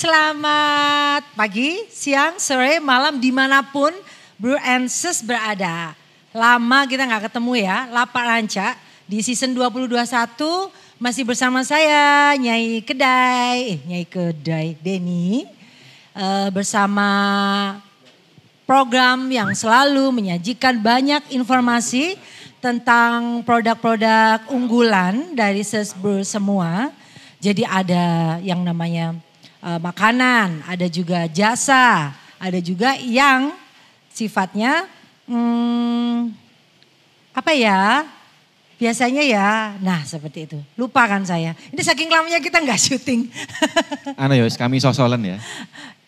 selamat pagi, siang, sore, malam dimanapun Bro and Sis berada. Lama kita gak ketemu ya, Lapak Ranca di season 2021 masih bersama saya Nyai Kedai Denny bersama program yang selalu menyajikan banyak informasi tentang produk-produk unggulan dari Sis Bro semua. Jadi ada yang namanya makanan, ada juga jasa, ada juga yang sifatnya biasanya ya, nah seperti itu. Lupa kan saya, ini saking lamanya kita nggak syuting. Kami sosolan ya.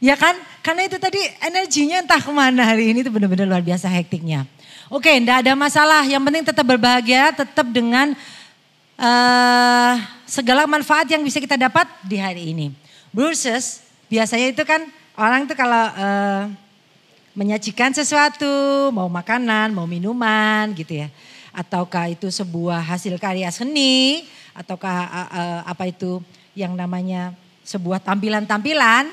Ya kan, karena itu tadi energinya entah kemana hari ini itu benar-benar luar biasa hektiknya. Oke, enggak ada masalah, yang penting tetap berbahagia, tetap dengan segala manfaat yang bisa kita dapat di hari ini. Bruces, biasanya itu kan orang tuh kalau menyajikan sesuatu, mau makanan, mau minuman gitu ya. Ataukah itu sebuah hasil karya seni, ataukah apa itu yang namanya sebuah tampilan-tampilan.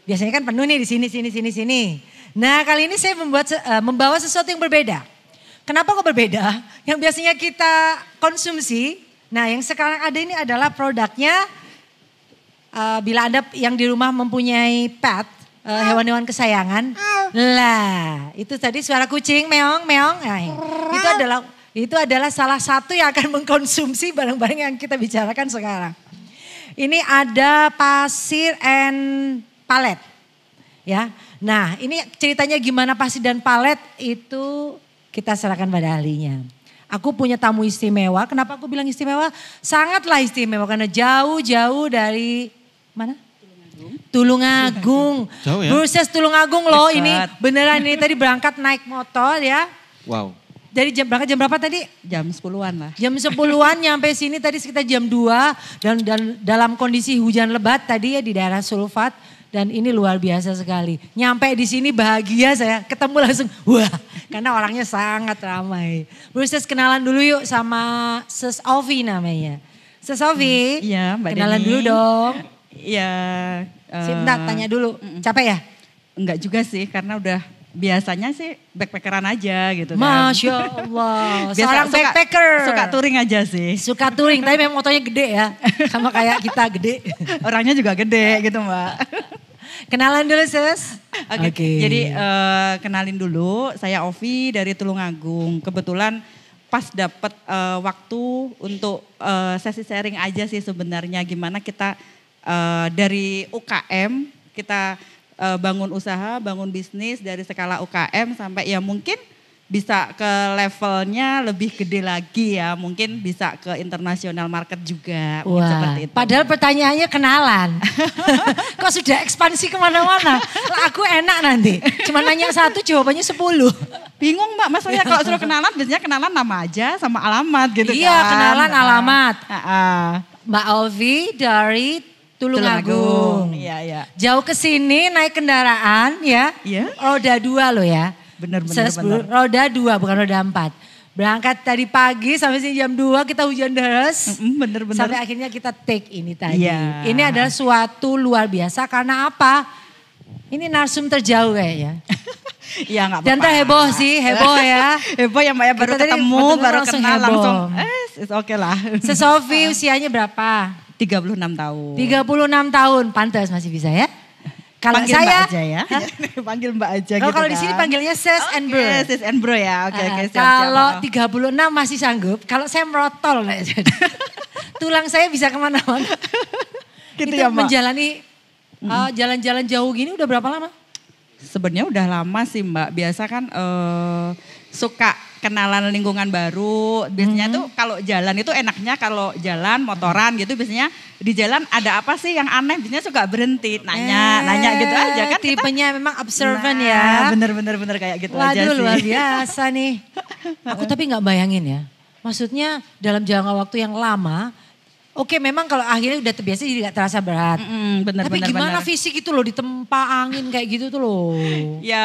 Biasanya kan penuh nih di sini. Nah kali ini saya membawa sesuatu yang berbeda. Kenapa kok berbeda? Yang biasanya kita konsumsi, nah yang sekarang ada ini adalah produknya. Bila Anda yang di rumah mempunyai pet, hewan-hewan kesayangan, lah itu tadi suara kucing meong. Nah, itu adalah salah satu yang akan mengkonsumsi barang-barang yang kita bicarakan sekarang. Ini ada pasir and palet, ya. Nah ini ceritanya gimana pasir dan palet itu kita serahkan pada ahlinya. Aku punya tamu istimewa. Kenapa aku bilang istimewa? Sangatlah istimewa karena jauh-jauh dari mana? Tulungagung. Jauh ya? Bruces Tulungagung loh ini. Beneran ini tadi berangkat naik motor ya. Wow. Dari berangkat jam berapa tadi? Jam 10-an lah. Jam 10-an nyampe sini tadi sekitar jam 2. Dan dalam kondisi hujan lebat tadi ya di daerah Sulfat. Dan ini luar biasa sekali. Nyampe di sini bahagia saya, ketemu langsung wah, karena orangnya sangat ramai. Bruces kenalan dulu yuk sama Sis Ovi namanya. Sis Ovi, Iya Mbak kenalan Denny. dulu dong. Iya. Sebentar tanya dulu, capek ya? Enggak juga sih, karena udah biasanya sih backpackeran aja gitu kan. Masya Allah, seorang backpacker. Suka touring aja sih. Suka touring, tapi memang motornya gede ya. Sama kayak kita gede. Orangnya juga gede gitu Mbak. Kenalan dulu Sis. Oke. Jadi kenalin dulu, saya Ovi dari Tulungagung. Kebetulan pas dapat waktu untuk sesi sharing aja sih sebenarnya gimana kita dari UKM kita bangun usaha, bangun bisnis dari skala UKM sampai ya mungkin bisa ke levelnya lebih gede lagi ya. Mungkin bisa ke international market juga. Wah, seperti itu. padahal pertanyaannya kenalan. Kok sudah ekspansi kemana-mana. Lah aku enak nanti. Cuma nanya satu jawabannya 10. Bingung Mbak, maksudnya kalau suruh kenalan biasanya kenalan nama aja sama alamat gitu kan. Iya kenalan alamat. Mbak Ovi dari Tulungagung. Iya. Jauh ke sini naik kendaraan ya. Iya. Roda 2 loh ya. Bener. Roda 2 bukan roda 4. Berangkat tadi pagi sampai sini jam 2 kita hujan deras. Bener. Sampai akhirnya kita take ini tadi. Iya. Ini adalah suatu luar biasa karena apa? Ini narsum terjauh kayaknya. Iya gak apa-apa. Dan terheboh sih, heboh ya. Heboh ya Mbak ya, baru Kita tadi ketemu, betul-betul baru langsung kenal heboh. langsung. It's okay lah. Sis Ovi usianya berapa? 36 tahun. 36 tahun, pantas masih bisa ya? Kalau Panggil saya, Mbak aja ya. Panggil Mbak aja gitu kalau di kan. sini panggilnya Sis and Bro. Sis and Bro ya, oke siap. Kalau 36 masih sanggup, kalau saya merotol lah jadi. Tulang saya bisa kemana-mana. Gitu Itu ya Mbak. menjalani jalan-jalan jauh gini udah berapa lama? Sebenarnya udah lama sih Mbak, biasa kan suka kenalan lingkungan baru. Biasanya tuh kalau jalan itu enaknya kalau jalan motoran gitu biasanya di jalan ada apa sih yang aneh, biasanya suka berhenti nanya gitu aja kan. Tipenya memang observant ya. Bener kayak gitu aja sih. Waduh luar biasa nih. Aku tapi gak bayangin ya. Maksudnya dalam jangka waktu yang lama. Oke memang kalau akhirnya udah terbiasa jadi gak terasa berat. Tapi gimana fisik itu loh ditempa angin kayak gitu tuh loh. Ya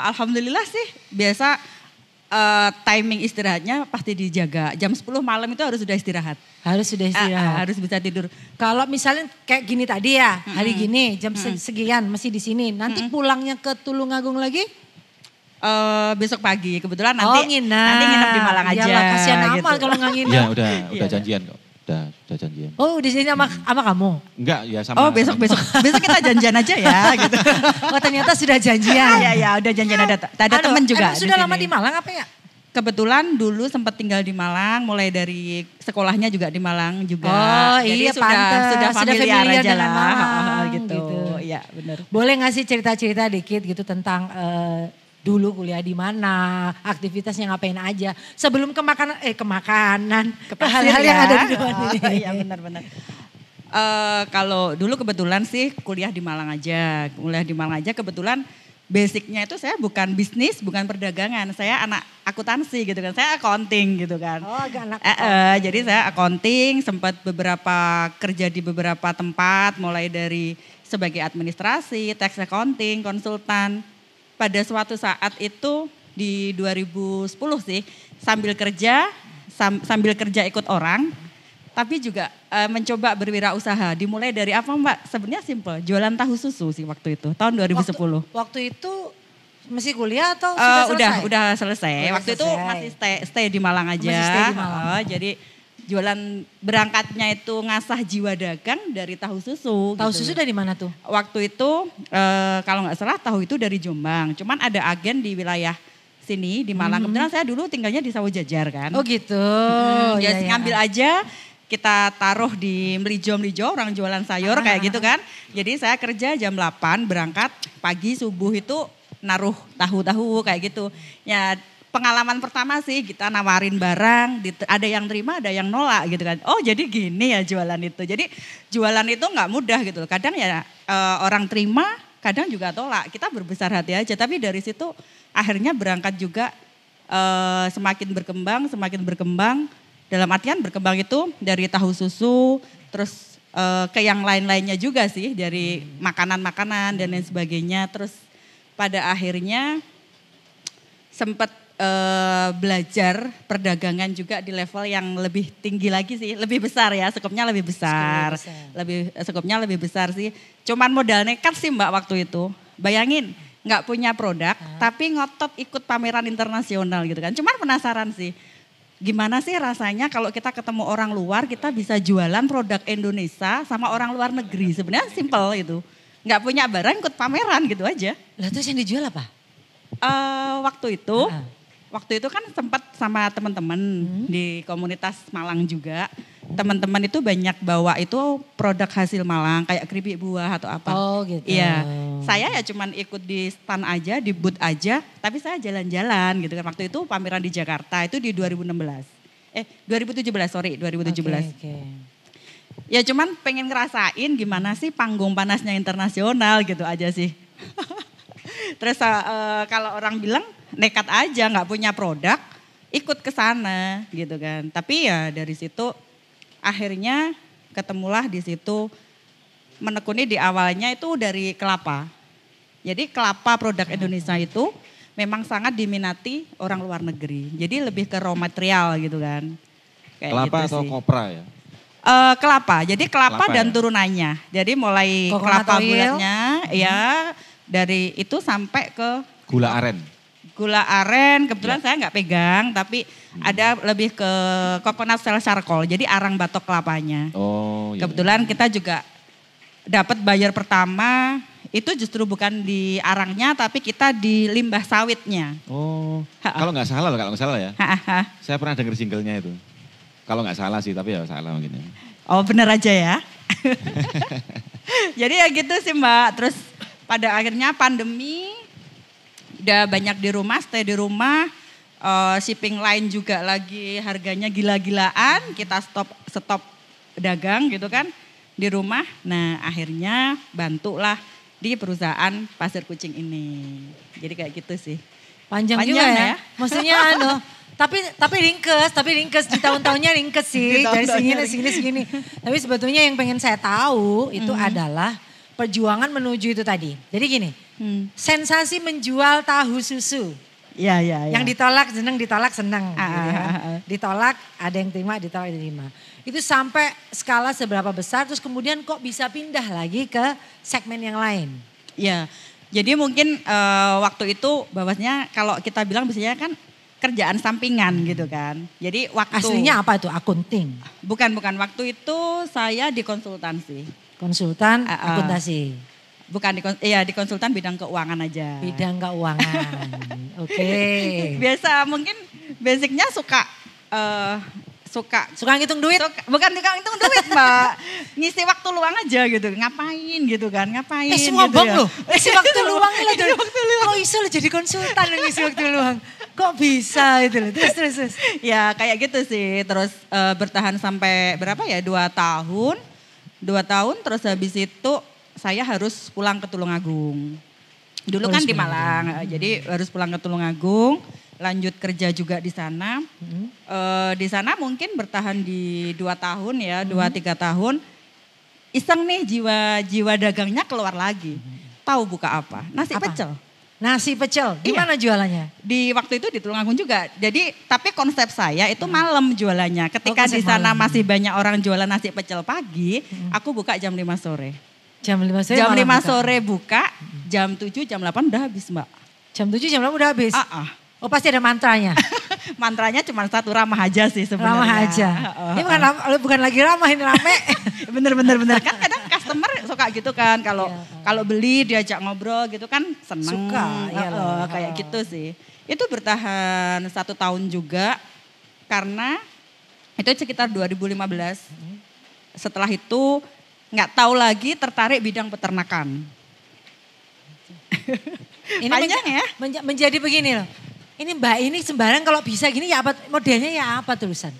alhamdulillah sih biasa timing istirahatnya pasti dijaga. Jam 10 malam itu harus sudah istirahat. Harus sudah istirahat. Harus bisa tidur. Kalau misalnya kayak gini tadi ya, hari gini jam sekian masih di sini. Nanti pulangnya ke Tulungagung lagi? Besok pagi kebetulan nanti nginep di Malang aja. Iyalah, kasihan amat gitu. kalau nggak nginep. Iya udah janjian kok. Udah janjian. Oh di sini sama kamu? Enggak ya sama. Oh besok kita janjian aja ya gitu. Oh ternyata sudah janjian. Iya udah janjian ada teman juga. Sudah lama di Malang apa ya? Kebetulan dulu sempat tinggal di Malang, mulai dari sekolahnya juga di Malang juga. Oh jadi iya sudah familiar aja lah. Malang, gitu. Iya benar. Boleh ngasih cerita-cerita dikit gitu tentang dulu kuliah di mana, aktivitasnya ngapain aja. Sebelum ke makanan, ke hal-hal yang ada di depan ini. Iya benar-benar. Kalau dulu kebetulan sih kuliah di Malang aja. Kebetulan basicnya itu saya bukan bisnis, bukan perdagangan. Saya anak akuntansi gitu kan. Saya accounting gitu kan. Oh agak anak jadi saya accounting, sempat kerja di beberapa tempat. Mulai dari sebagai administrasi, tax accounting, konsultan. Pada suatu saat itu di 2010 sih sambil kerja ikut orang. Tapi juga mencoba berwirausaha. Dimulai dari apa Mbak? Sebenarnya simple, jualan tahu susu sih waktu itu, tahun 2010. Waktu itu masih kuliah atau sudah selesai? Udah selesai. Waktu itu masih stay di Malang aja. Masih stay di Malang. Jadi jualan berangkatnya itu ngasah jiwa dagang dari tahu susu. Tahu gitu. susu dari mana tuh? Waktu itu kalau nggak salah tahu itu dari Jombang. Cuman ada agen di wilayah sini di Malang. Kebetulan saya dulu tinggalnya di Sawo Jajar kan. Oh gitu. Jadi ngambil aja. Kita taruh di melijo orang jualan sayur kayak gitu kan. Jadi saya kerja jam 8 berangkat pagi subuh itu naruh tahu-tahu kayak gitu. Ya pengalaman pertama sih kita nawarin barang, ada yang terima ada yang nolak gitu kan. Oh jadi gini ya jualan itu. Jadi jualan itu nggak mudah gitu. Kadang ya orang terima, kadang juga tolak. Kita berbesar hati aja. Tapi dari situ akhirnya berangkat juga semakin berkembang. Dalam artian berkembang itu dari tahu susu, terus ke yang lain-lainnya juga sih, dari makanan-makanan dan lain sebagainya. Terus pada akhirnya sempat belajar perdagangan juga di level yang lebih tinggi lagi sih, lebih besar ya, skopnya lebih besar. Skopnya lebih besar sih. Cuman modal nekat sih Mbak waktu itu. Bayangin, nggak punya produk, tapi ngotot ikut pameran internasional gitu kan. Cuman penasaran sih. Gimana sih rasanya kalau kita ketemu orang luar, kita bisa jualan produk Indonesia sama orang luar negeri. Sebenarnya simple itu. Nggak punya barang ikut pameran gitu aja. Lah terus yang dijual apa? Waktu itu kan sempat sama teman-teman di komunitas Malang juga. Teman-teman itu banyak bawa itu produk hasil Malang kayak keripik buah atau apa. Oh gitu. Iya. Saya ya cuman ikut di stand aja, di booth aja, tapi saya jalan-jalan gitu kan. Waktu itu pameran di Jakarta itu di 2017. 2017. Okay. Ya cuman pengen ngerasain gimana sih panggung panasnya internasional gitu aja sih. Terus kalau orang bilang nekat aja nggak punya produk, ikut ke sana gitu kan. Tapi ya dari situ akhirnya ketemulah di situ menekuni di awalnya itu dari kelapa. Jadi kelapa produk Indonesia itu memang sangat diminati orang luar negeri. Jadi lebih ke raw material gitu kan. Kayak kelapa gitu atau sih. kopra ya? Kelapa, jadi kelapa dan ya? turunannya. Jadi mulai kelapa bulatnya ya dari itu sampai ke Gula aren. Gula aren, kebetulan saya nggak pegang, tapi ada lebih ke coconut shell charcoal, jadi arang batok kelapanya. Oh iya. Kebetulan kita juga dapat bayar pertama, itu justru bukan di arangnya, tapi kita di limbah sawitnya. Oh, kalau nggak salah ya. Saya pernah denger jinglenya itu. Kalau nggak salah sih, tapi ya salah mungkin ya. Oh bener aja ya. Jadi ya gitu sih Mbak, terus pada akhirnya pandemi, udah banyak di rumah, stay di rumah, shipping line juga lagi harganya gila-gilaan, kita stop dagang gitu kan di rumah. Nah akhirnya bantulah di perusahaan pasir kucing ini. Jadi kayak gitu sih. Panjang juga ya. Maksudnya tapi ringkes di tahun-tahunnya ringkes sih. Dari segini. Tapi sebetulnya yang pengen saya tahu itu adalah perjuangan menuju itu tadi. Jadi gini, sensasi menjual tahu susu Iya, iya. Yang ditolak seneng. Gitu kan. Ditolak ada yang terima, ditolak diterima. Itu sampai skala seberapa besar terus kemudian kok bisa pindah lagi ke segmen yang lain? Iya, jadi mungkin waktu itu bahwasanya kalau kita bilang biasanya kan kerjaan sampingan gitu kan. Jadi waktu. Aslinya apa itu? Akunting? Bukan. Waktu itu saya di konsultansi. Konsultan akuntansi? Bukan di konsultan bidang keuangan aja. Bidang keuangan, oke. Biasa mungkin basicnya suka ngitung duit? Bukan ngitung duit Mbak. Ngisi waktu luang aja gitu. Ngapain gitu kan. Semua gitu bang loh. Ngisi waktu luang lah. Kok bisa lo jadi konsultan ngisi waktu luang. Kok bisa itu loh. Terus. Ya kayak gitu sih. Terus bertahan sampai berapa ya 2 tahun. 2 tahun terus habis itu saya harus pulang ke Tulungagung. Dulu kan di Malang. Jadi harus pulang ke Tulungagung. Lanjut kerja juga di sana. Di sana mungkin bertahan di 2 tahun ya, 2-3 tahun. Iseng nih jiwa dagangnya keluar lagi. Tahu buka apa? Nasi pecel. Nasi pecel, gimana jualannya? Di waktu itu di Tulungagung juga. Jadi tapi konsep saya itu malam jualannya. Ketika di sana masih banyak orang jualan nasi pecel pagi, aku buka jam 5 sore. Jam 5 sore Jam 5 sore buka, jam 7, jam 8 udah habis Mbak. Jam 7, jam 8 udah habis? Oh pasti ada mantranya? Mantranya cuma satu, ramah aja sih sebenarnya. Ramah aja. Ini bukan lagi ramah, ini rame. Bener. Kan kadang customer suka gitu kan. Kalau beli diajak ngobrol gitu kan seneng. Suka. Kayak gitu sih. Itu bertahan 1 tahun juga. Karena itu sekitar 2015. Setelah itu nggak tahu lagi tertarik bidang peternakan. Ini menjadi begini loh. Ini Mbak ini sembarang kalau bisa gini ya apa modelnya ya apa terusan.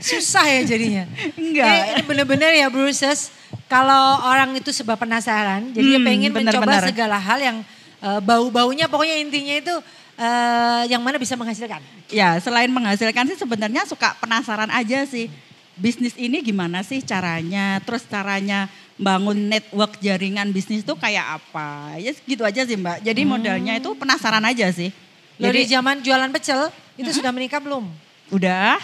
Susah ya jadinya. Enggak. Ini benar-benar ya Bruces. Kalau orang itu sebab penasaran. Jadi dia pengen mencoba segala hal yang bau-baunya pokoknya intinya itu yang mana bisa menghasilkan. Ya selain menghasilkan sih sebenarnya suka penasaran aja sih. Bisnis ini gimana sih caranya. Terus caranya bangun network jaringan bisnis itu kayak apa. Ya gitu aja sih Mbak. Jadi modalnya itu penasaran aja sih. Jadi zaman jualan pecel itu sudah menikah belum? Udah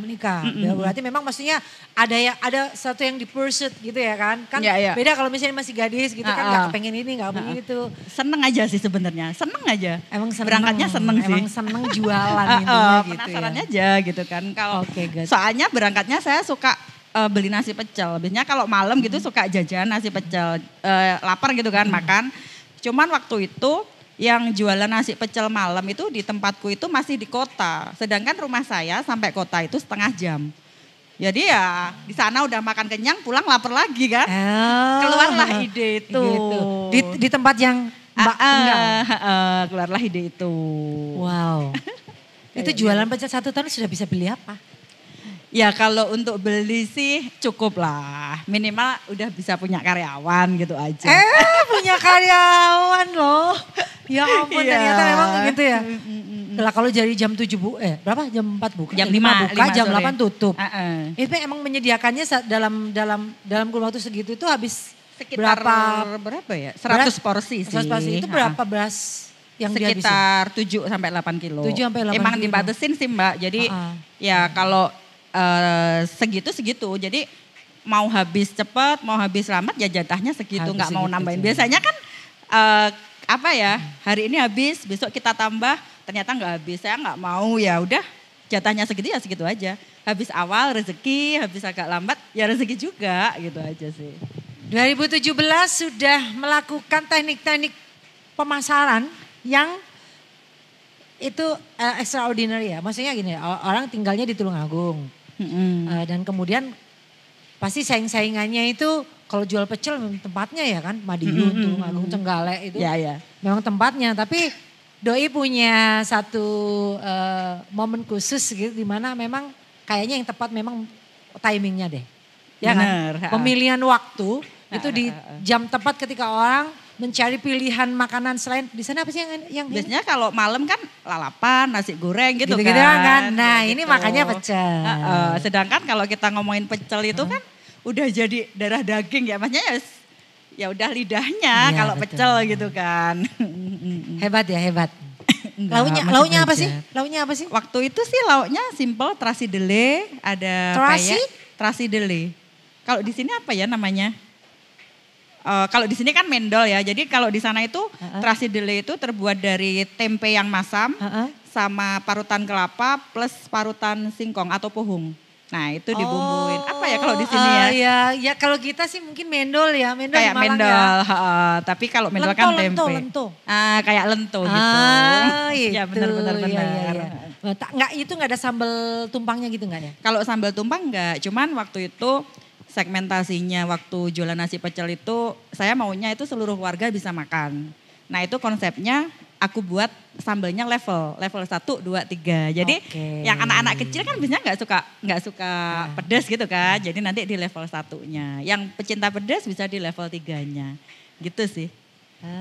menikah. Ya, berarti memang maksudnya ada satu yang di pursuit gitu ya kan? Kan ya. beda kalau misalnya masih gadis gitu kan nggak kepengen ini, nggak kepengen itu. Seneng aja sih sebenarnya, seneng aja. Emang seneng, berangkatnya seneng sih. Emang seneng jualan intinya gitu penasaran ya. aja gitu kan. Kalau good. Soalnya berangkatnya saya suka beli nasi pecel. Biasanya kalau malam gitu suka jajan nasi pecel. Lapar gitu kan makan. Cuman waktu itu yang jualan nasi pecel malam itu di tempatku itu masih di kota. Sedangkan rumah saya sampai kota itu setengah jam. Jadi ya di sana udah makan kenyang, pulang lapar lagi kan. Keluarlah ide itu. Gitu. Di tempat yang Mbak keluarlah ide itu. Wow. Itu jualan pecel 1 tahun sudah bisa beli apa? Ya kalau untuk beli sih cukup lah. Minimal udah bisa punya karyawan gitu aja. Punya karyawan loh. Ya ampun ternyata memang gitu ya. Kalau jadi jam 7 berapa? Jam 4 buka? Jam 5 buka, jam sore. 8 tutup. Itu emang menyediakannya dalam kurun waktu segitu itu habis sekitar berapa ya? 100 porsi sih. 100 porsi itu berapa beras? Yang sekitar 7 sampai 8 kilo. 7 sampai 8 Emang kilo. dibatasin sih Mbak. Jadi ya kalau segitu. Jadi mau habis cepat, mau habis lambat ya jatahnya segitu. Nggak mau nambahin. Biasanya kan hari ini habis, besok kita tambah. Ternyata nggak habis. Saya nggak mau ya udah jatahnya segitu ya segitu aja. Habis awal rezeki, habis agak lambat ya rezeki juga gitu aja sih. 2017 sudah melakukan teknik-teknik pemasaran yang itu extraordinary ya. Maksudnya gini, orang tinggalnya di Tulungagung. Dan kemudian pasti saing-saingannya itu kalau jual pecel tempatnya ya kan. Madiun, Tulungagung, Cenggalek itu memang tempatnya. Tapi Doi punya satu momen khusus gitu di mana memang kayaknya yang tepat memang timingnya deh. Ya kan? Pemilihan waktu itu di jam tepat ketika orang mencari pilihan makanan selain di sana apa sih yang biasanya kalau malam kan lalapan, nasi goreng gitu kan. Nah gitu. Ini makanya pecel. Sedangkan kalau kita ngomongin pecel itu kan udah jadi darah daging ya, maksudnya ya udah lidahnya kalau pecel gitu kan. Hebat ya, hebat. Lauknya apa sih? Lauknya apa sih? Waktu itu sih lauknya simple, terasi dele, ada peyek, terasi dele. Kalau di sini apa ya namanya? Kalau di sini kan mendol ya. Jadi kalau di sana itu terasi dele itu terbuat dari tempe yang masam sama parutan kelapa plus parutan singkong atau pohung. Nah itu dibumbuin. Apa ya kalau di sini ya? Ya kalau kita sih mungkin mendol ya. Mendol kayak di Malang mendol, ya. Tapi kalau mendol kan tempe. Lento. Kayak lento gitu. Itu. Ya benar. Itu nggak ada sambal tumpangnya gitu nggak ya? Kalau sambal tumpang nggak. Cuman waktu itu segmentasinya waktu jualan nasi pecel itu saya maunya itu seluruh warga bisa makan. Nah itu konsepnya aku buat sambalnya level 1, 2, 3. Jadi yang anak-anak kecil kan biasanya nggak suka pedas gitu kan. Jadi nanti di level 1-nya. Yang pecinta pedas bisa di level 3-nya. Gitu sih.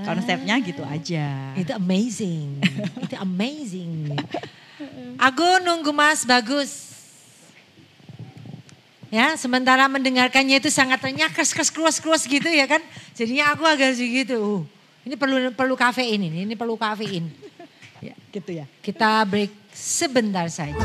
Konsepnya gitu aja. Itu amazing. Itu amazing. Aku nunggu Mas Bagus. Ya, sementara mendengarkannya itu sangat ternyakres keruas gitu ya kan. Jadinya aku agak segitu. Ini perlu kafein ini perlu kafein. Ya, gitu ya. Kita break sebentar saja.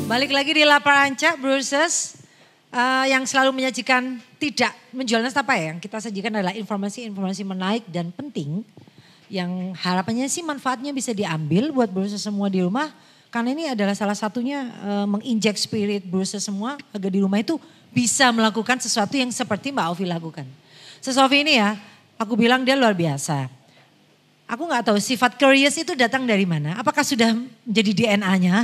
Balik lagi di Lapar Anca, Brewers, yang selalu menyajikan tidak menjual apa ya. Yang kita sajikan adalah informasi-informasi menarik dan penting. Yang harapannya sih manfaatnya bisa diambil buat Brewers semua di rumah. Karena ini adalah salah satunya menginjek spirit Brewers semua agar di rumah itu bisa melakukan sesuatu yang seperti Mbak Ovi lakukan. Sofi ini ya, aku bilang dia luar biasa. Aku gak tahu sifat curious itu datang dari mana. Apakah sudah menjadi DNA-nya?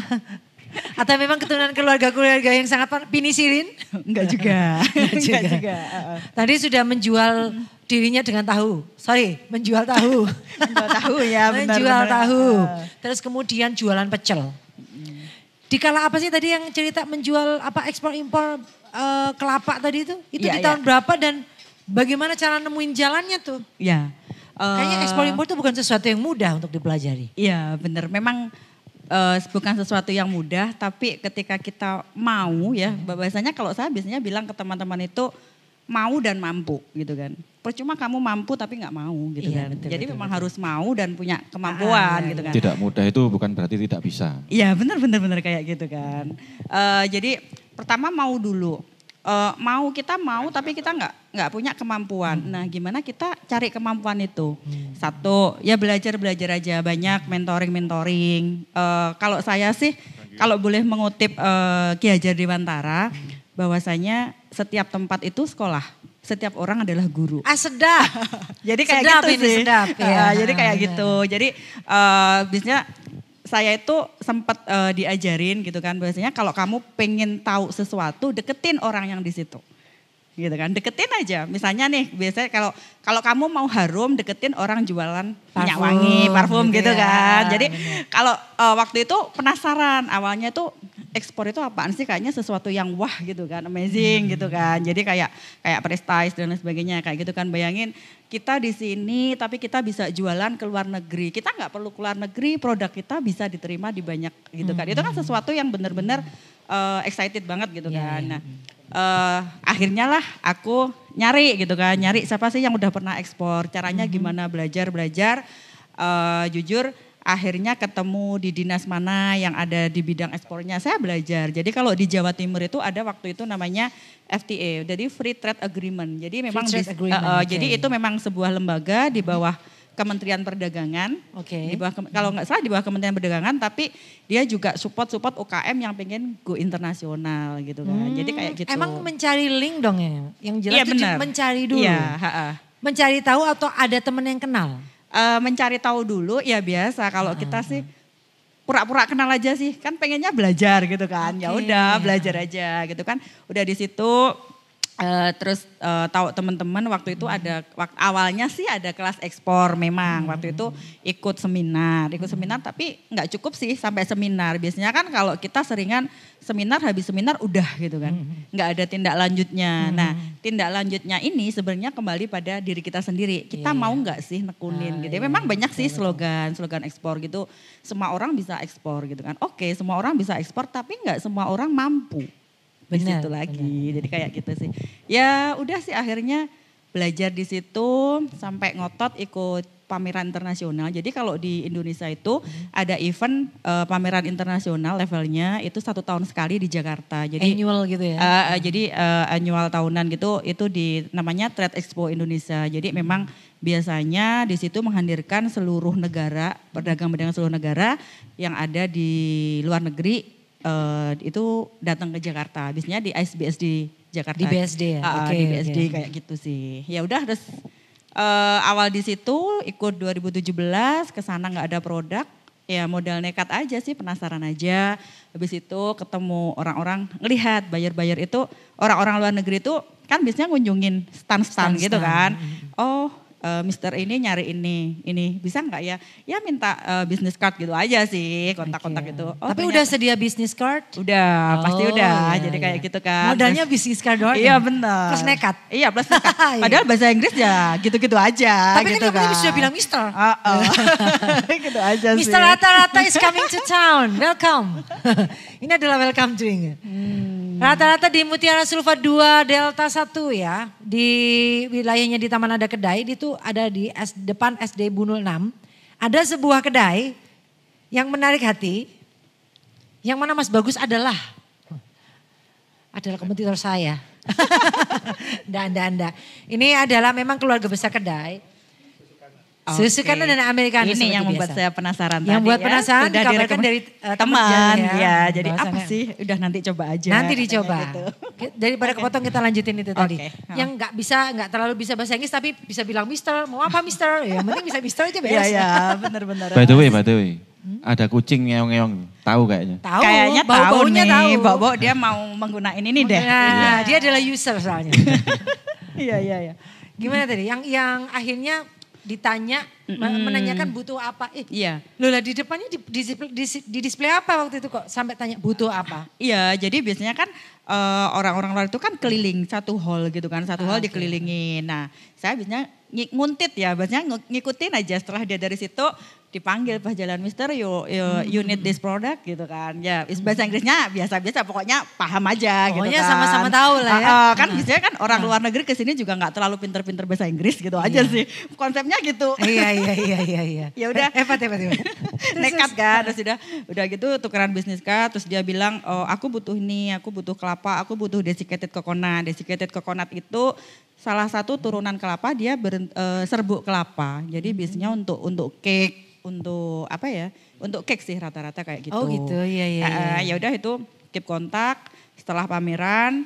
Atau memang keturunan keluarga yang sangat pinisirin? Enggak juga. Enggak juga. Tadi sudah menjual dirinya dengan tahu. Menjual tahu. Menjual tahu ya benar. Menjual tahu. Terus kemudian jualan pecel. Dikala apa sih tadi yang cerita menjual ekspor impor kelapa tadi itu? Itu di tahun berapa dan bagaimana cara nemuin jalannya tuh? Iya. Kayaknya ekspor impor itu bukan sesuatu yang mudah untuk dipelajari. Iya benar. Memang bukan sesuatu yang mudah, tapi ketika kita mau ya, biasanya kalau saya biasanya bilang ke teman-teman itu mau dan mampu gitu kan. Percuma kamu mampu tapi nggak mau gitu kan. Jadi memang harus mau dan punya kemampuan gitu kan. Tidak mudah itu bukan berarti tidak bisa. Iya benar kayak gitu kan. Jadi pertama mau dulu. Kita mau tapi kita nggak punya kemampuan. Nah gimana kita cari kemampuan itu? Satu ya belajar aja, banyak mentoring. Kalau saya sih kalau boleh mengutip Ki Hajar Dewantara bahwasanya setiap tempat itu sekolah, setiap orang adalah guru. Sedap. Jadi kayak sedap gitu ini, sih. Sedap, ya. Jadi kayak gitu. Jadi biasanya saya itu sempat diajarin gitu kan, biasanya kalau kamu pengen tahu sesuatu deketin orang yang di situ. Gitu kan, deketin aja. Misalnya nih, biasanya kalau kamu mau harum deketin orang jualan minyak wangi, parfum gitu kan. Jadi kalau waktu itu penasaran, awalnya tuh ekspor itu apaan sih, kayaknya sesuatu yang wah gitu kan, amazing gitu kan. Jadi kayak prestige dan lain sebagainya kayak gitu kan. Bayangin kita di sini tapi kita bisa jualan ke luar negeri. Kita nggak perlu ke luar negeri, produk kita bisa diterima di banyak gitu kan. Itu kan sesuatu yang benar-benar excited banget gitu kan. Nah, akhirnya lah aku nyari gitu kan, nyari siapa sih yang udah pernah ekspor, caranya gimana, belajar. Jujur akhirnya ketemu di dinas mana yang ada di bidang ekspornya, saya belajar. Jadi kalau di Jawa Timur itu ada waktu itu namanya FTA, jadi Free Trade Agreement. Jadi memang jadi itu memang sebuah lembaga di bawah Kementerian Perdagangan. Oke. Kalau nggak salah di bawah Kementerian Perdagangan, tapi dia juga support UKM yang pengen go internasional gitu kan. Jadi kayak gitu. Emang mencari link dong ya? Yang jelas Iya, itu mencari dulu. Iya, mencari tahu atau ada temen yang kenal? Mencari tahu dulu ya biasa. Kalau kita sih pura-pura kenal aja sih, kan pengennya belajar gitu kan. Ya udah belajar aja gitu kan. Udah di situ terus tahu teman-teman waktu itu ada awalnya sih ada kelas ekspor memang waktu itu ikut seminar tapi nggak cukup sih sampai seminar. Biasanya kan kalau kita seringan seminar habis seminar udah gitu kan, nggak ada tindak lanjutnya. Nah tindak lanjutnya ini sebenarnya kembali pada diri kita sendiri. Kita mau nggak sih nekunin gitu. Memang banyak sih slogan ekspor gitu. Semua orang bisa ekspor gitu kan. Oke, semua orang bisa ekspor tapi nggak semua orang mampu. Di situ lagi. Jadi kayak gitu sih. Ya udah sih akhirnya belajar di situ sampai ngotot ikut pameran internasional. Jadi kalau di Indonesia itu ada event pameran internasional levelnya itu 1 tahun sekali di Jakarta. Jadi annual gitu ya. Jadi annual tahunan gitu itu namanya Trade Expo Indonesia. Jadi memang biasanya di situ menghadirkan seluruh negara, pedagang-pedagang seluruh negara yang ada di luar negeri. Itu datang ke Jakarta, biasanya di ISBSD Jakarta. Di BSD ya? Di BSD kayak gitu sih. Ya udah terus awal di situ ikut 2017 ke sana nggak ada produk, ya modal nekat aja sih, penasaran aja. Habis itu ketemu orang-orang, ngelihat buyer-buyer itu orang-orang luar negeri itu kan biasanya ngunjungin stand-stand gitu kan. Oh, Mister ini nyari ini bisa nggak ya? Ya minta business card gitu aja sih, kontak-kontak itu. Oh, tapi udah sedia business card? Udah, pasti udah. Jadi kayak gitu kan. Modalnya business card doang? Iya benar. Plus nekat? Iya plus nekat. Padahal bahasa Inggris ya gitu-gitu aja. Tapi gitu kan sudah bilang Mister. Gitu aja sih. Mister Rata-Rata is coming to town, welcome. Ini adalah welcome drink. Rata-rata di Mutiara Sulfat 2 Delta 1 ya, di wilayahnya di Taman Ada Kedai, itu ada di depan SD Bunul 6. Ada sebuah kedai yang menarik hati, yang mana Mas Bagus adalah kompetitor saya. Anda. Ini adalah memang keluarga besar kedai. Susu Kanan dan Americano. Ini yang membuat saya penasaran yang tadi buat ya. penasaran dikabarkan dari teman ya. Jadi apa sih? Udah nanti coba aja. Nanti dicoba. Gitu. Daripada kepotong kita lanjutin itu tadi. Yang nggak terlalu bisa bahasa Inggris tapi bisa bilang Mister, mau apa Mister? Ya penting bisa Mister aja beres. Iya, benar-benar. By the way. Ada kucing ngeong-ngeong, tahu kayaknya. Tahu, kayaknya bau-baunya tahu. Bau-bau dia mau menggunakan ini deh. Nah, dia adalah user soalnya. Iya. Gimana tadi? Yang akhirnya ditanya, menanyakan butuh apa. Iya. Lola di depannya di display apa waktu itu kok sampai tanya butuh apa? Iya, jadi biasanya kan orang-orang luar itu kan keliling satu hall gitu kan. Satu hall dikelilingin. Nah, saya biasanya nguntit ya, biasanya ngikutin aja. Setelah dia dari situ dipanggil pas jalan Mister, you need this product gitu kan. Ya bahasa Inggrisnya biasa-biasa, pokoknya paham aja gitu kan. Pokoknya sama-sama tahu lah ya. Kan biasanya kan orang luar negeri kesini juga gak terlalu pinter-pinter bahasa Inggris gitu aja sih. Konsepnya gitu. Iya. Ya udah. Hebat. Nekat kan, terus udah gitu tukeran bisnis card, terus dia bilang, oh aku butuh ini, aku butuh kelapa, aku butuh desiccated coconut. Desiccated coconut itu salah satu turunan kelapa, dia serbuk kelapa. Jadi biasanya untuk cake, untuk apa ya? Untuk cake sih rata-rata kayak gitu. Oh gitu, iya. Ya udah itu keep kontak. Setelah pameran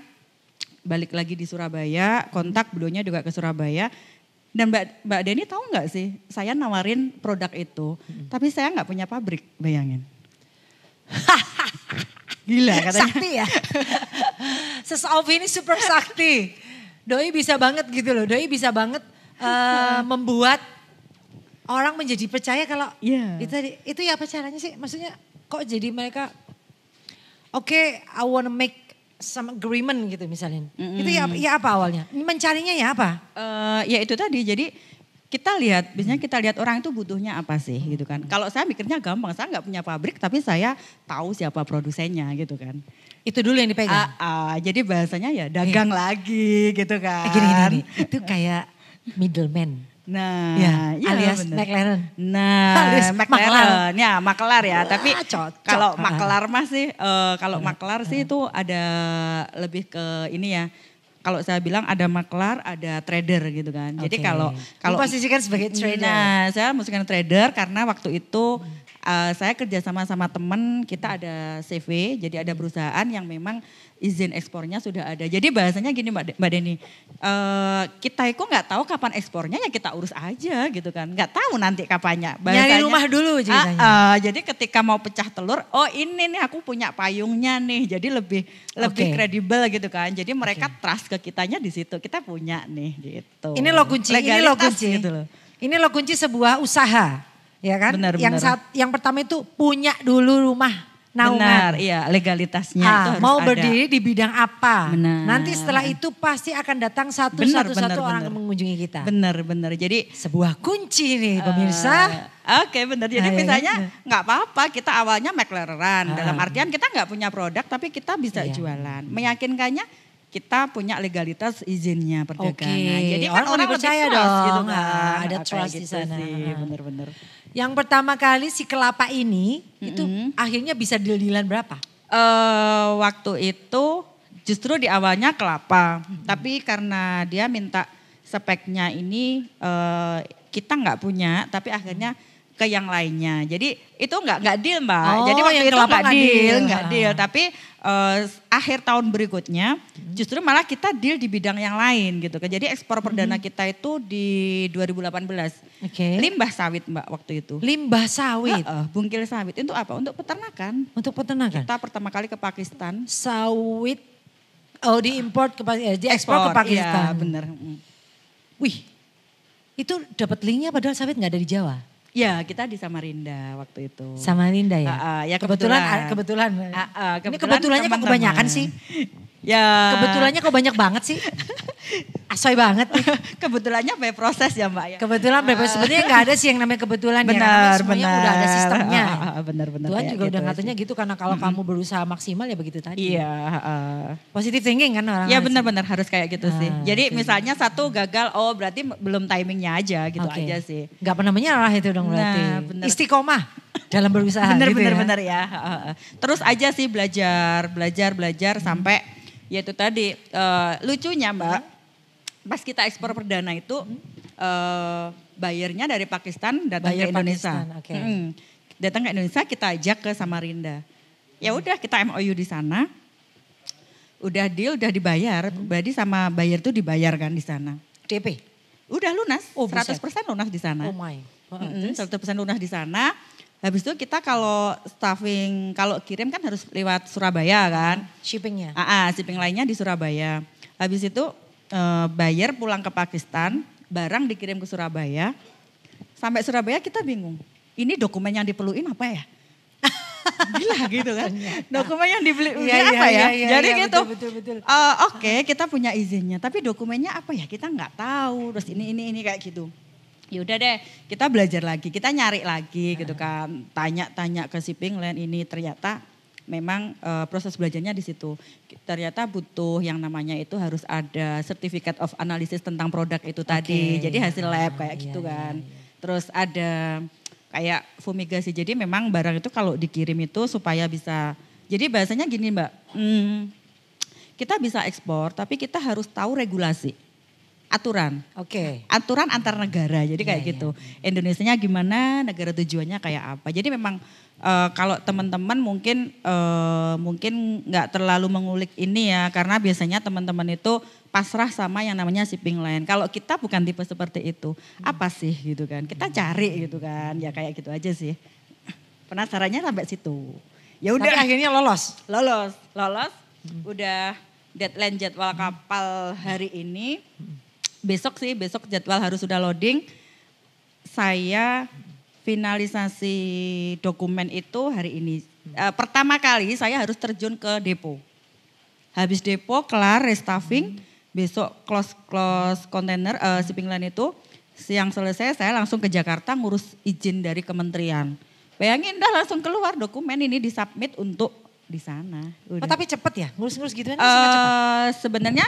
balik lagi di Surabaya, kontak beliaunya juga ke Surabaya. Dan Mbak Deni tahu nggak sih, saya nawarin produk itu, tapi saya nggak punya pabrik, bayangin. Gila katanya. Sakti ya. Sesofi ini super sakti. Doi bisa banget gitu loh, Doi bisa banget membuat orang menjadi percaya kalau itu ya apa caranya sih? Maksudnya kok jadi mereka I wanna make some agreement gitu misalnya. Itu ya apa awalnya? Mencarinya ya apa? Ya itu tadi, jadi biasanya kita lihat orang itu butuhnya apa sih gitu kan. Kalau saya mikirnya gampang, saya nggak punya pabrik tapi saya tahu siapa produsennya gitu kan. Itu dulu yang dipegang? Jadi bahasanya ya dagang lagi gitu kan. Gini. Itu kayak middleman. Nah, alias McLaren. Nah, McLaren ya, makelar ya. Tapi kalau makelar mah sih, kalau makelar sih itu ada lebih ke ini ya. kalau saya bilang ada maklar, ada trader gitu kan. Jadi kalau posisikan sebagai trader. Nah, saya posisikan trader karena waktu itu saya kerja sama teman, kita ada CV, jadi ada perusahaan yang memang izin ekspornya sudah ada. Jadi bahasanya gini Mbak Deni, kita itu nggak tahu kapan ekspornya ya kita urus aja gitu kan. Nggak tahu nanti kapannya. Nyari rumah dulu ceritanya. Jadi ketika mau pecah telur, oh ini nih aku punya payungnya nih. Jadi lebih kredibel gitu kan. Jadi mereka trust ke kitanya di situ. Kita punya nih gitu. Ini loh kunci, Gitu loh. Ini loh kunci sebuah usaha. Ya kan? Benar. Yang pertama itu punya dulu rumah naungan. Benar, iya legalitasnya itu harus mau ada. Berdiri di bidang apa. Benar. Nanti setelah itu pasti akan datang satu orang yang mengunjungi kita. Benar. Jadi sebuah kunci nih pemirsa. Oke, benar. Jadi misalnya nggak apa-apa kita awalnya makleran. Dalam artian kita nggak punya produk tapi kita bisa jualan. Meyakinkannya kita punya legalitas izinnya perdagangan. Jadi kan orang lebih percaya trust dong. gitu kan. Ada trust di sana. Benar. Yang pertama kali si kelapa ini itu akhirnya bisa deal-dealan berapa? Waktu itu justru di awalnya kelapa. Tapi karena dia minta speknya ini kita nggak punya tapi akhirnya ke yang lainnya. Jadi itu nggak deal Mbak. Jadi waktu itu nggak deal. Tapi akhir tahun berikutnya justru malah kita deal di bidang yang lain gitu. Jadi ekspor perdana kita itu di 2018. Limbah sawit Mbak waktu itu. Limbah sawit? Bungkil sawit. Itu apa? Untuk peternakan. Untuk peternakan? Kita pertama kali ke Pakistan. Sawit, diimpor diekspor ke Pakistan. Iya benar. Wih, itu dapat linknya padahal sawit nggak ada di Jawa. Ya kita di Samarinda waktu itu. Samarinda ya? Ya kebetulan. Ini kebetulannya kok kebanyakan sih? Ya. Kebetulannya kok banyak banget sih? Asoy banget nih. Kebetulannya by proses ya Mbak ya. Kebetulan sebenarnya nggak ada sih yang namanya kebetulan ya. Semuanya udah ada sistemnya. Benar. Tuhan juga udah ngaturnya gitu karena kalau kamu berusaha maksimal ya begitu tadi. Iya. Positive thinking kan orang. Iya benar harus kayak gitu sih. Jadi misalnya satu gagal, berarti belum timingnya aja gitu aja sih. Gak pernah menyerah itu dong berarti. Istiqomah dalam berusaha gitu ya. Benar ya. Terus aja sih belajar sampai ya itu tadi lucunya Mbak. Pas kita ekspor perdana itu bayarnya dari Pakistan datang ke Indonesia. Datang ke Indonesia kita ajak ke Samarinda. Ya udah kita MOU di sana. Udah deal, udah dibayar. Berarti sama buyer tuh dibayar kan di sana. DP? Udah lunas, 100% lunas di sana. 100% lunas di sana. Habis itu kita kalau staffing, kalau kirim kan harus lewat Surabaya kan. Shippingnya? Shipping lainnya di Surabaya. Habis itu buyer pulang ke Pakistan, barang dikirim ke Surabaya. Sampai Surabaya kita bingung, ini dokumen yang diperluin apa ya? Gila gitu kan. Dokumen yang dibeli apa ya? Jadi gitu. Betul. Oke, kita punya izinnya, tapi dokumennya apa ya? Kita nggak tahu. Terus ini kayak gitu. Ya udah deh, kita belajar lagi, kita nyari lagi gitu kan. Tanya-tanya ke shipping line ini, ternyata memang proses belajarnya di situ. Ternyata butuh yang namanya itu harus ada certificate of analysis tentang produk itu tadi. Jadi hasil lab kayak gitu kan. Terus ada kayak fumigasi. Jadi memang barang itu kalau dikirim itu supaya bisa. Jadi bahasanya gini Mbak, kita bisa ekspor tapi kita harus tahu regulasi. Aturan. Aturan antar negara. Jadi kayak gitu. Indonesianya gimana, negara tujuannya kayak apa. Jadi memang kalau teman-teman mungkin nggak terlalu mengulik ini ya, karena biasanya teman-teman itu pasrah sama yang namanya shipping line. Kalau kita bukan tipe seperti itu, apa sih gitu kan? Kita cari gitu kan, ya kayak gitu aja sih. Penasarannya sampai situ. Ya udah. Tapi akhirnya lolos. Udah deadline jadwal kapal hari ini. Besok jadwal harus sudah loading. Saya finalisasi dokumen itu hari ini. Pertama kali saya harus terjun ke depo. Habis depo kelar restaffing, besok close container shipping line itu. Siang selesai saya langsung ke Jakarta ngurus izin dari kementerian. Bayangin dah langsung keluar dokumen ini disubmit untuk di sana. Tapi cepet ya? Ngurus-ngurus gitu kan sebenarnya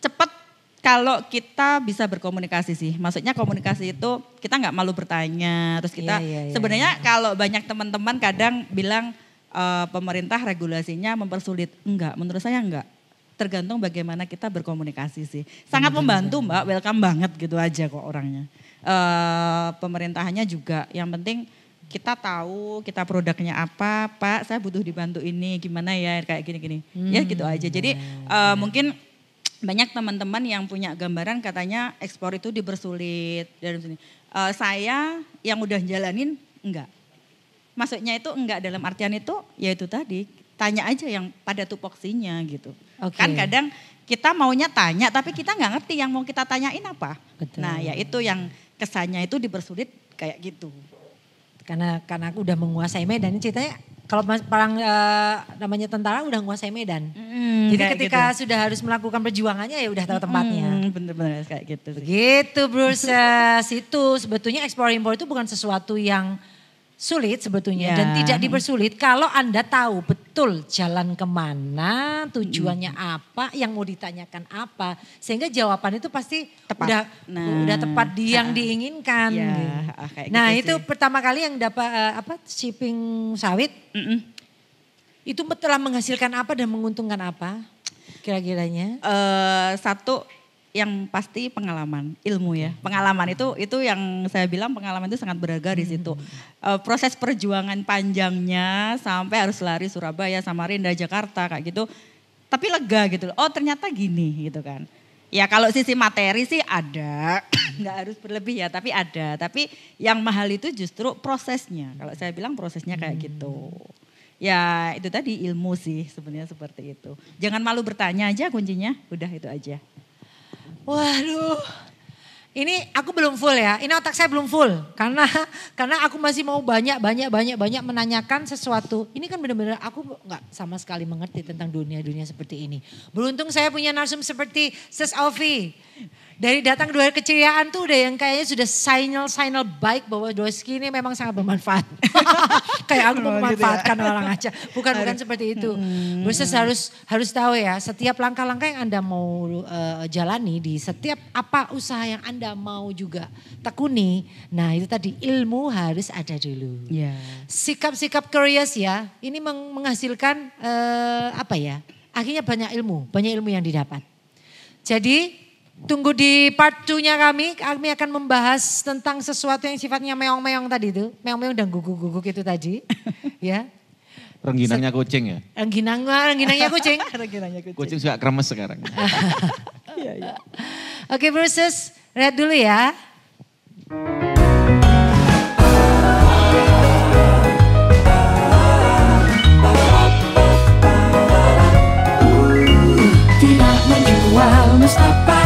cepet. Kalau kita bisa berkomunikasi sih, maksudnya komunikasi itu kita nggak malu bertanya. Terus kita sebenarnya kalau banyak teman-teman kadang bilang pemerintah regulasinya mempersulit, enggak. Menurut saya enggak. tergantung bagaimana kita berkomunikasi sih. Sangat membantu Mbak, welcome banget gitu aja kok orangnya. Pemerintahannya juga, yang penting kita tahu kita produknya apa, Pak saya butuh dibantu ini gimana ya kayak gini-gini. Ya gitu aja. Jadi mungkin banyak teman-teman yang punya gambaran katanya ekspor itu dipersulit dari sini. Saya yang udah jalanin enggak. Maksudnya itu enggak dalam artian itu ya itu tadi tanya aja yang pada tupoksinya gitu. Kan kadang kita maunya tanya tapi kita nggak ngerti yang mau kita tanyain apa. Betul. Nah ya itu yang kesannya itu dipersulit kayak gitu. Karena aku udah menguasai medan, ini ceritanya kalau perang namanya tentara udah menguasai medan. Jadi ketika gitu sudah harus melakukan perjuangannya ya udah tahu tempatnya. Bener-bener kayak gitu. Begitu Bruces, itu sebetulnya ekspor impor itu bukan sesuatu yang sulit sebetulnya dan tidak dipersulit kalau Anda tahu betul jalan kemana, tujuannya apa, yang mau ditanyakan apa. Sehingga jawaban itu pasti tepat. Udah tepat di yang diinginkan. Ya, gitu. Nah gitu itu sih. Pertama kali yang dapat shipping sawit, itu telah menghasilkan apa dan menguntungkan apa kira-kiranya? Satu yang pasti pengalaman, ilmu ya. Pengalaman itu yang saya bilang pengalaman itu sangat berharga di situ. Proses perjuangan panjangnya sampai harus lari Surabaya, Samarinda, Jakarta kayak gitu. Tapi lega gitu. Oh ternyata gini gitu kan. Ya kalau sisi materi sih ada, nggak harus berlebih ya, tapi ada. Tapi yang mahal itu justru prosesnya. Kalau saya bilang prosesnya kayak gitu. Ya itu tadi ilmu sih sebenarnya seperti itu. Jangan malu bertanya aja kuncinya, udah itu aja. Waduh, ini aku belum full ya. Ini otak saya belum full karena aku masih mau banyak menanyakan sesuatu. Ini kan benar-benar aku nggak sama sekali mengerti tentang dunia seperti ini. Beruntung saya punya narsum seperti Sis Ovi. Dari datang dua keceriaan tuh udah yang kayaknya sudah signal baik bahwa Doski ini memang sangat bermanfaat. Kayak aku memanfaatkan orang aja. Bukan seperti itu. Bruces harus tahu ya, setiap langkah-langkah yang Anda mau jalani di setiap apa usaha yang Anda mau juga tekuni. Nah itu tadi ilmu harus ada dulu. Yeah. Sikap-sikap curious ya, ini menghasilkan akhirnya banyak ilmu yang didapat. Jadi tunggu di part 2-nya kami akan membahas tentang sesuatu yang sifatnya meong-meong tadi itu. Meong-meong dan guguk-guguk itu tadi. Ya. Rengginangnya kucing ya? Rengginangnya kucing. Kucing suka kremes sekarang. Iya. Oke Bruces, lihat dulu ya. Tidak menjual Mustafa.